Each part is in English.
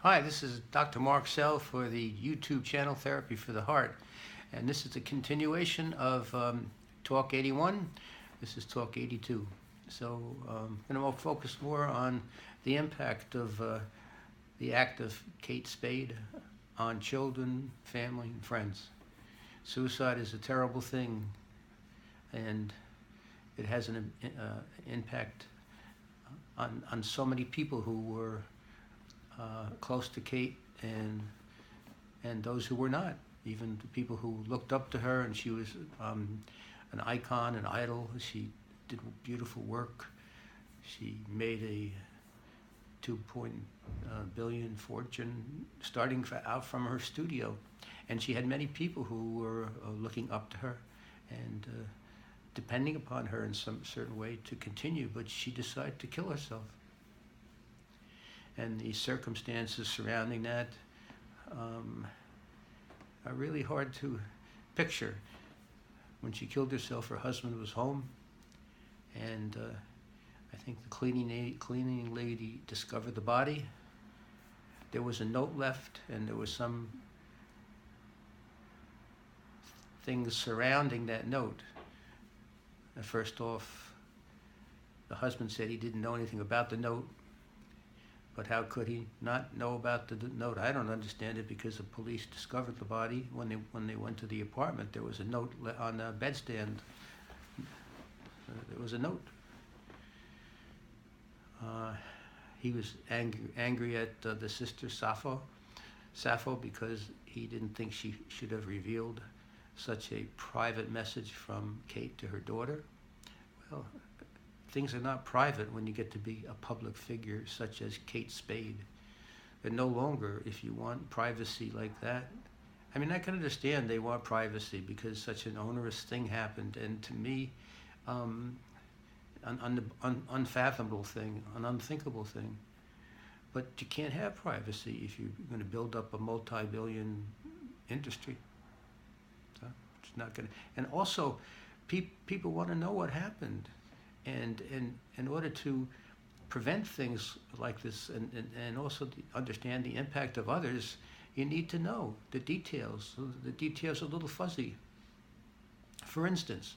Hi, this is Dr. Mark Sehl for the YouTube channel Therapy for the Heart. And this is a continuation of Talk 81. This is Talk 82. So I'm going to focus more on the impact of the act of Kate Spade on children, family, and friends. Suicide is a terrible thing, and it has an impact on so many people who were close to Kate and those who were not, even the people who looked up to her, and she was an icon, an idol. She did beautiful work. She made a 2 billion fortune starting out from her studio, and she had many people who were looking up to her and depending upon her in some certain way to continue, but she decided to kill herself. And the circumstances surrounding that are really hard to picture. When she killed herself, her husband was home, and I think the cleaning lady discovered the body. There was a note left, and there was some things surrounding that note. First off, the husband said he didn't know anything about the note. But how could he not know about the note? I don't understand it, because the police discovered the body when they went to the apartment. There was a note on the bedstand. There was a note. He was angry at the sister Sehl because he didn't think she should have revealed such a private message from Kate to her daughter. Well, things are not private when you get to be a public figure such as Kate Spade. And no longer, if you want privacy like that. I mean, I can understand they want privacy because such an onerous thing happened, and to me, an unfathomable thing, an unthinkable thing. But you can't have privacy if you're going to build up a multi-billion industry. So it's not going to. And also, people want to know what happened. And in order to prevent things like this and also understand the impact of others, you need to know the details. The details are a little fuzzy. For instance,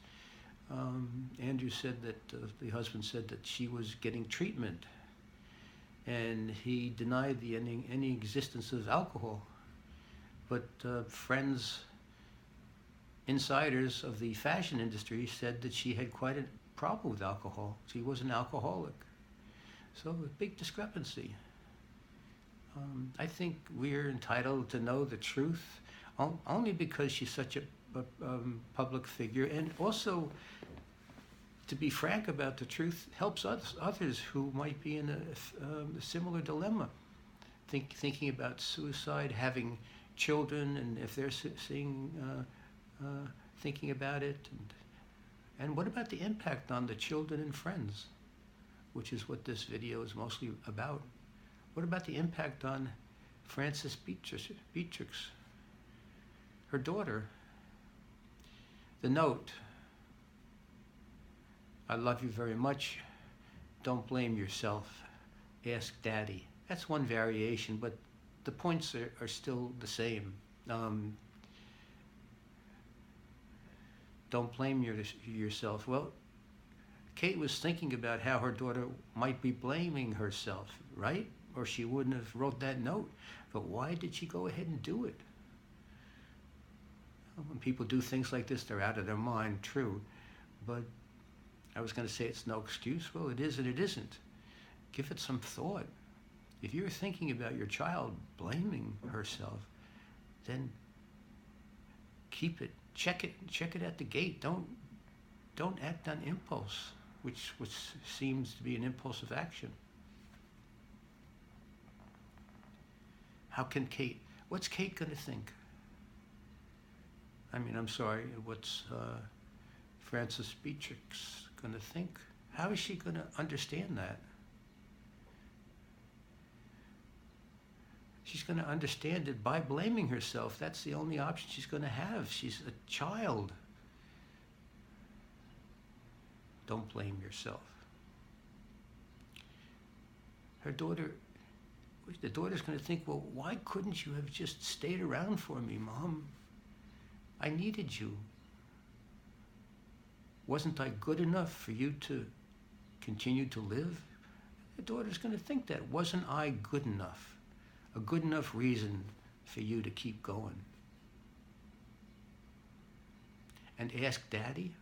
Andrew said that the husband said that she was getting treatment, and he denied any existence of alcohol. But friends, insiders of the fashion industry said that she had quite a problem with alcohol. She was an alcoholic. So a big discrepancy. I think we're entitled to know the truth only because she's such a public figure, and also to be frank about the truth helps others who might be in a similar dilemma, thinking about suicide, having children, and if they're thinking about it. And what about the impact on the children and friends, which is what this video is mostly about? What about the impact on Frances Beatrix, her daughter? The note, "I love you very much. Don't blame yourself. Ask Daddy." That's one variation, but the points are still the same. Don't blame yourself. Well, Kate was thinking about how her daughter might be blaming herself, right? Or she wouldn't have wrote that note. But why did she go ahead and do it? When people do things like this, they're out of their mind, true. But I was going to say it's no excuse. Well, it is and it isn't. Give it some thought. If you're thinking about your child blaming herself, then keep it. Check it at the gate. Don't act on impulse, which seems to be an impulsive action. What's Kate going to think? I mean, I'm sorry, what's Frances Beatrix going to think? How is she going to understand that? She's going to understand it by blaming herself. That's the only option she's going to have. She's a child. Don't blame yourself. Her daughter the daughter's going to think, well, why couldn't you have just stayed around for me, Mom? I needed you. Wasn't I good enough for you to continue to live? The daughter's going to think that. Wasn't I good enough? A good enough reason for you to keep going? And ask Daddy?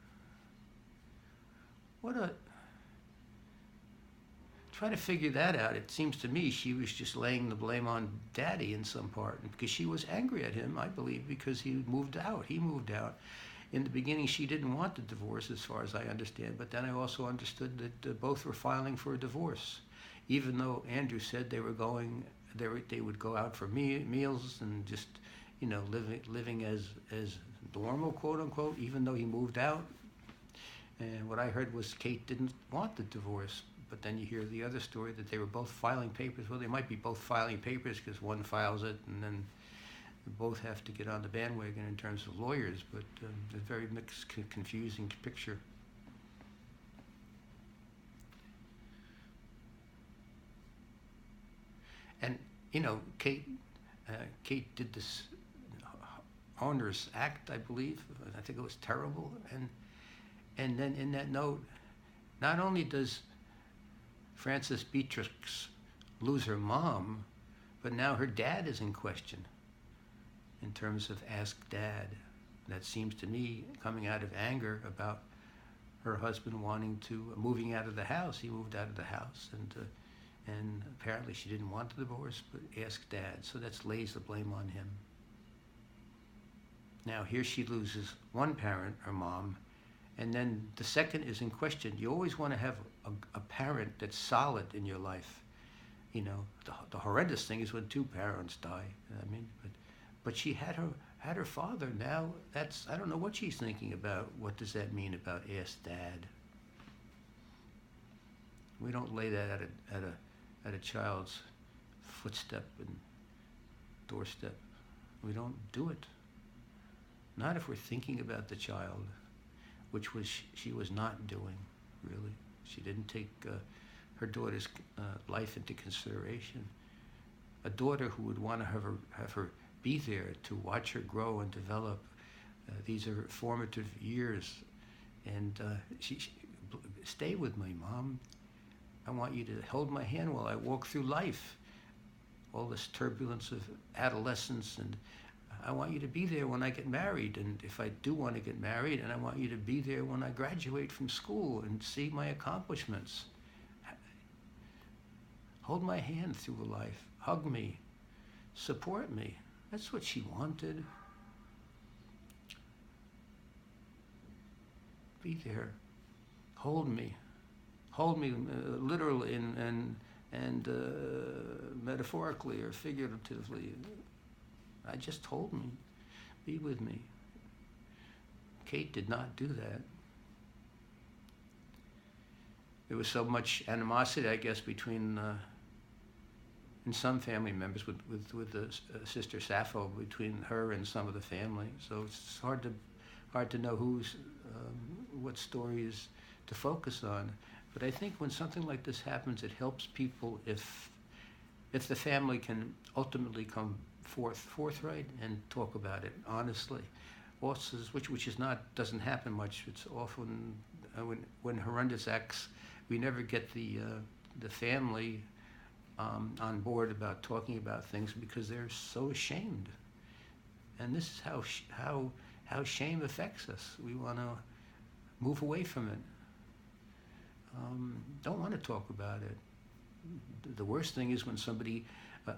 Try to figure that out. It seems to me she was just laying the blame on Daddy in some part, because she was angry at him, I believe, because he moved out. He moved out. In the beginning, she didn't want the divorce, as far as I understand, but then I also understood that both were filing for a divorce, even though Andrew said they would go out for meals and just, living as normal, quote unquote, even though he moved out. And what I heard was Kate didn't want the divorce. But then you hear the other story that they were both filing papers. Well, they might be both filing papers because one files it and then they both have to get on the bandwagon in terms of lawyers. But it's a very mixed, confusing picture. And, Kate did this onerous act, I believe. I think it was terrible. And then in that note, not only does Frances Beatrix lose her mom, but now her dad is in question in terms of Ask Dad. That seems to me coming out of anger about her husband moving out of the house. He moved out of the house, and apparently she didn't want the divorce, but Ask Dad. So that lays the blame on him. Now here she loses one parent, her mom, and then the second is in question. You always want to have a parent that's solid in your life. The horrendous thing is when two parents die. But she had her father. Now I don't know what she's thinking about. What does that mean about Ask Dad? We don't lay that at a child's footstep and doorstep. We don't do it. Not if we're thinking about the child, which she was not doing, really. She didn't take her daughter's life into consideration. A daughter who would want to have her be there to watch her grow and develop. These are formative years, and she stay with me, Mom. I want you to hold my hand while I walk through life. All this turbulence of adolescence, and I want you to be there when I get married, and if I do want to get married, and I want you to be there when I graduate from school and see my accomplishments. Hold my hand through life. Hug me. Support me. That's what she wanted. Be there. Hold me. Hold me literally and metaphorically or figuratively. Just hold me, be with me. Kate did not do that. There was so much animosity, I guess, between, in some family members with the sister Sehl, between her and some of the family. So it's hard to know what stories to focus on. But I think when something like this happens, it helps people if the family can ultimately come forthright and talk about it honestly. Also, which doesn't happen much. It's often when horrendous acts, we never get the family on board about talking about things because they're so ashamed. And this is how shame affects us. We want to move away from it. Don't want to talk about it. The worst thing is when somebody,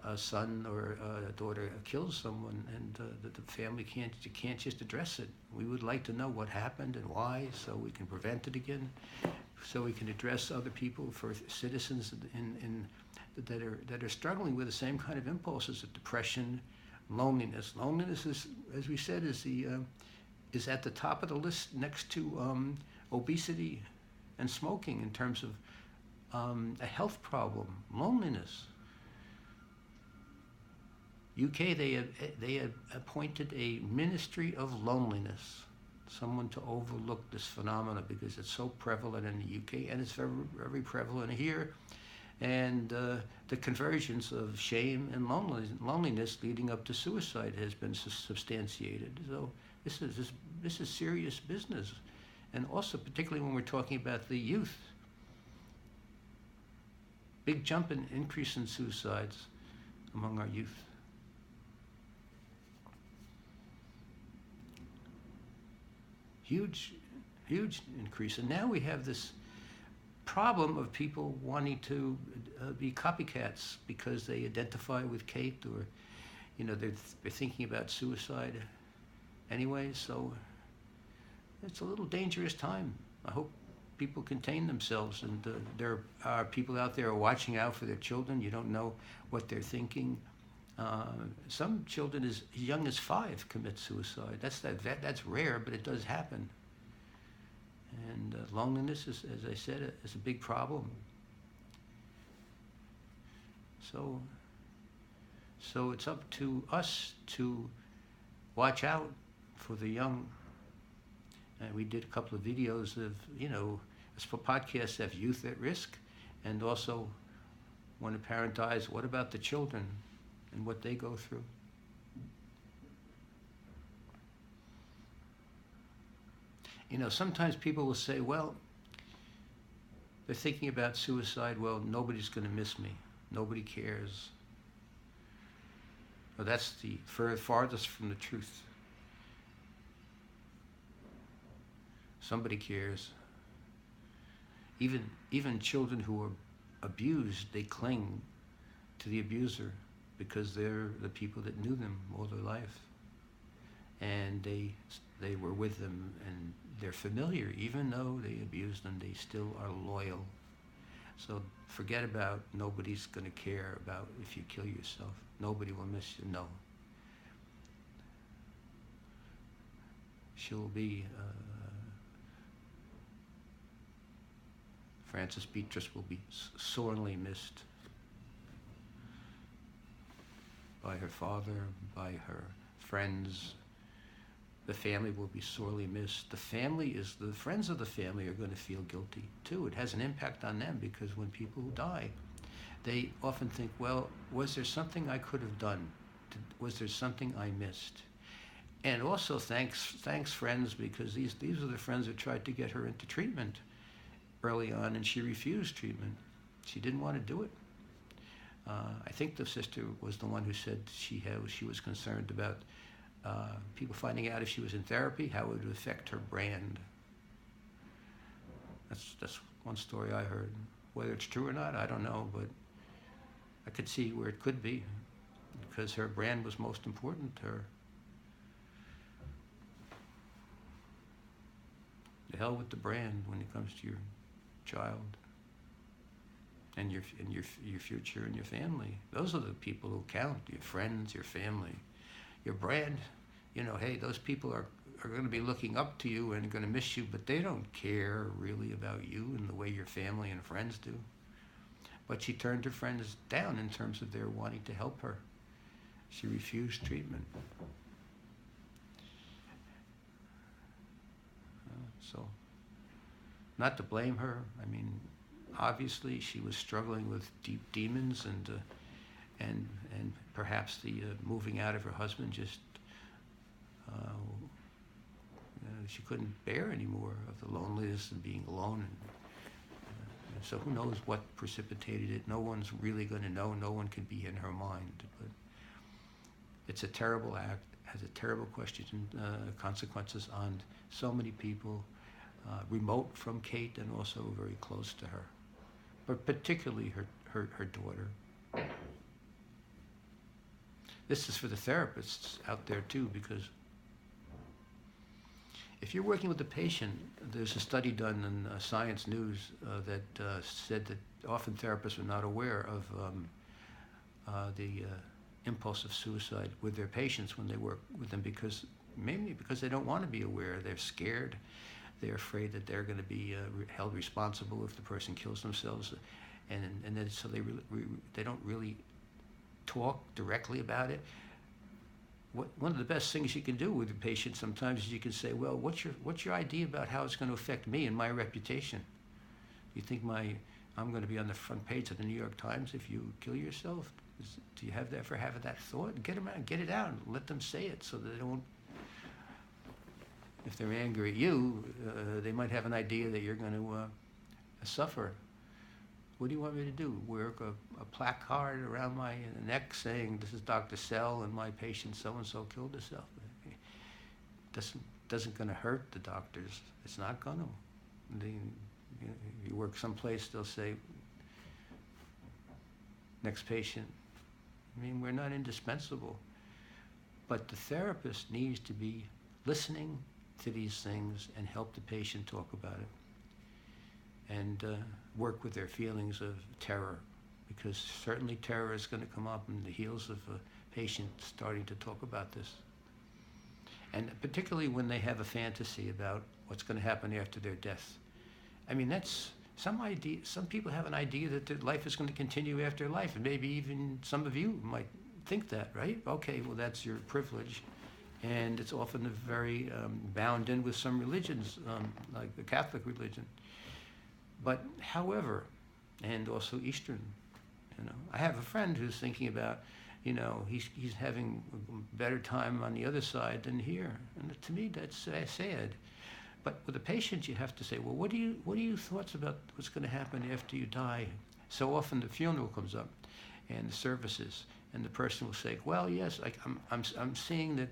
a son or a daughter, kills someone, and the family can't just address it. We would like to know what happened and why, so we can prevent it again, so we can address other people, for citizens that are struggling with the same kind of impulses of depression, loneliness. Loneliness is, as we said, is at the top of the list next to obesity and smoking in terms of a health problem. Loneliness. UK, they had appointed a ministry of loneliness, someone to overlook this phenomena because it's so prevalent in the UK, and it's very, very prevalent here. And the convergence of shame and loneliness leading up to suicide has been substantiated. So this is serious business, and also particularly when we're talking about the youth. Big jump in increase in suicides among our youth. Huge increase. And now we have this problem of people wanting to be copycats because they identify with Kate, or they're thinking about suicide anyway. So it's a little dangerous time. I hope people contain themselves, and there are people out there watching out for their children. You don't know what they're thinking. Some children as young as 5 commit suicide. That's rare, but it does happen. And loneliness is, as I said, is a big problem. So it's up to us to watch out for the young. And we did a couple of videos of, as for podcasts have youth at risk, and also when a parent dies, what about the children and what they go through? Sometimes people will say, well, they're thinking about suicide, well, nobody's going to miss me. Nobody cares. Well, that's the farthest from the truth. Somebody cares. Even children who are abused, they cling to the abuser because they're the people that knew them all their life. And they were with them, and they're familiar. Even though they abused them, they still are loyal. So forget about nobody's going to care about if you kill yourself. Nobody will miss you. No. She'll be, Frances Beatrix will be sorely missed by her father, by her friends. The family will be sorely missed. The friends of the family are going to feel guilty too. It has an impact on them, because when people die, they often think, well, was there something I could have done? Was there something I missed? And also thanks friends, because these are the friends who tried to get her into treatment early on, and she refused treatment. She didn't want to do it. I think the sister was the one who said she was concerned about people finding out if she was in therapy, how it would affect her brand. That's one story I heard. Whether it's true or not, I don't know, but I could see where it could be, because her brand was most important to her. The hell with the brand when it comes to your child and your future and your family. Those are the people who count, your friends, your family. Your brand, hey, those people are going to be looking up to you and going to miss you, but they don't care really about you in the way your family and friends do. But she turned her friends down in terms of their wanting to help her. She refused treatment. So, not to blame her. I mean, obviously she was struggling with deep demons, and perhaps the moving out of her husband just she couldn't bear anymore of the loneliness and being alone. And so who knows what precipitated it? No one's really going to know. No one can be in her mind. But it's a terrible act, has a terrible consequences on so many people, remote from Kate and also very close to her, but particularly her daughter. This is for the therapists out there too, because if you're working with a patient, there's a study done in Science News that said that often therapists are not aware of the impulse of suicide with their patients when they work with them, mainly because they don't want to be aware. They're scared. They're afraid that they're going to be held responsible if the person kills themselves, and then so they don't really talk directly about it. One of the best things you can do with a patient sometimes is you can say, well, what's your idea about how it's going to affect me and my reputation? Do you think my I'm going to be on the front page of the New York Times if you kill yourself. Do you ever have that thought? Get them out, get it out, let them say it so that they don't. If they're angry at you, they might have an idea that you're going to suffer. What do you want me to do? Wear a placard around my neck saying, "This is Dr. Sehl and my patient so-and-so killed herself"? Doesn't going to hurt the doctors. It's not going to. You work someplace, they'll say, "Next patient." I mean, we're not indispensable. But the therapist needs to be listening to these things and help the patient talk about it. And work with their feelings of terror, because certainly terror is going to come up in the heels of a patient starting to talk about this. And particularly when they have a fantasy about what's going to happen after their death. I mean, that's some idea. Some people have an idea that their life is going to continue after life, and maybe even some of you might think that, right? Okay, well, that's your privilege. And it's often very bound in with some religions, like the Catholic religion. But however, and also Eastern, I have a friend who's thinking about, he's having a better time on the other side than here. And to me, that's sad. But with a patient, you have to say, well, what are your thoughts about what's going to happen after you die? So often the funeral comes up, and the services, and the person will say, well, yes, I'm seeing that.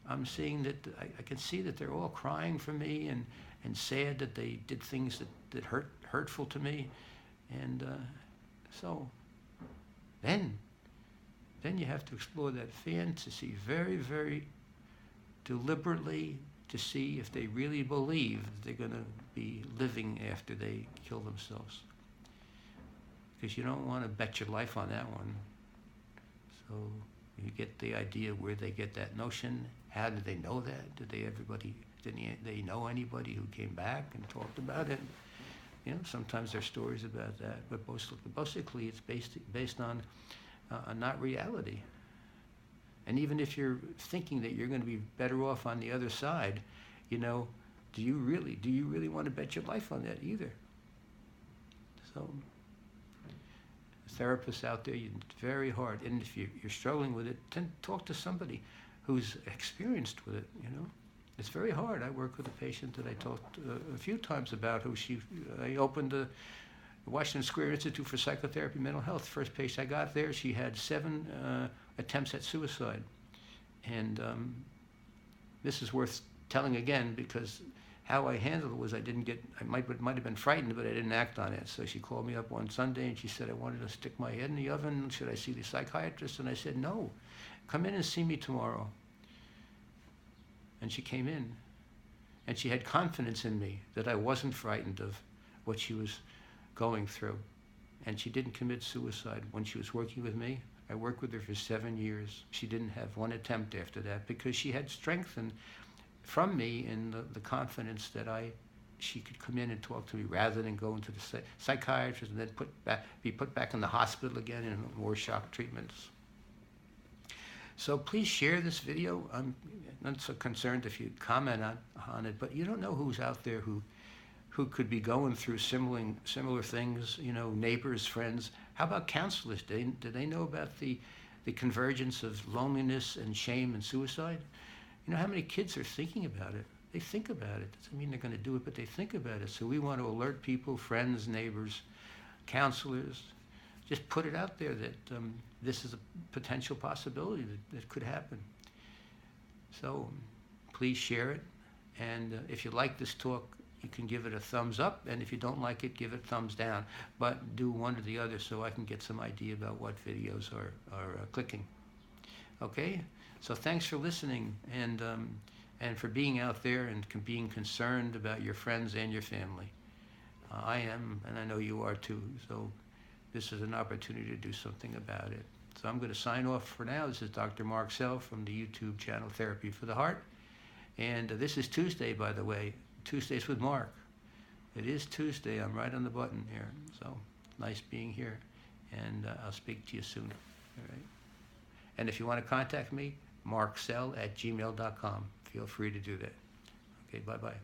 I can see that they're all crying for me and sad that they did things that hurtful to me, and so then you have to explore that fantasy very, very deliberately to see if they really believe that they're going to be living after they kill themselves, because you don't want to bet your life on that one. So you get the idea where they get that notion. How did they know that? Did they know anybody who came back and talked about it? Sometimes there's stories about that, but basically it's based on not reality. And even if you're thinking that you're going to be better off on the other side, do you really want to bet your life on that either? So therapists out there, it's very hard. And if you're struggling with it, then talk to somebody who's experienced with it, It's very hard. I work with a patient that I talked a few times about I opened the Washington Square Institute for Psychotherapy and Mental Health. First patient I got there, she had 7 attempts at suicide. And this is worth telling again, because how I handled it was I might have been frightened, but I didn't act on it. So she called me up one Sunday and she said, I wanted to stick my head in the oven. Should I see the psychiatrist? And I said, no, come in and see me tomorrow. And she came in, and she had confidence in me that I wasn't frightened of what she was going through. And she didn't commit suicide when she was working with me. I worked with her for 7 years. She didn't have one attempt after that, because she had strengthened from me in the confidence that she could come in and talk to me rather than go into the psychiatrist and then be put back in the hospital again in more shock treatments. So please share this video. I'm not so concerned if you comment on it, but you don't know who's out there who could be going through similar things, neighbors, friends. How about counselors? Do they know about the convergence of loneliness and shame and suicide? How many kids are thinking about it? They think about it. Doesn't mean they're going to do it, but they think about it. So we want to alert people, friends, neighbors, counselors. Just put it out there that this is a potential possibility that could happen. So please share it. And if you like this talk, you can give it a thumbs up. And if you don't like it, give it a thumbs down. But do one or the other so I can get some idea about what videos are clicking. Okay? So thanks for listening and for being out there and being concerned about your friends and your family. I am, and I know you are too. So this is an opportunity to do something about it. So I'm going to sign off for now. This is Dr. Mark Sehl from the YouTube channel Therapy for the Heart. And this is Tuesday, by the way. Tuesdays with Mark. It is Tuesday. I'm right on the button here. So nice being here. And I'll speak to you soon. All right. And if you want to contact me, marksehl@gmail.com. Feel free to do that. Okay, bye-bye.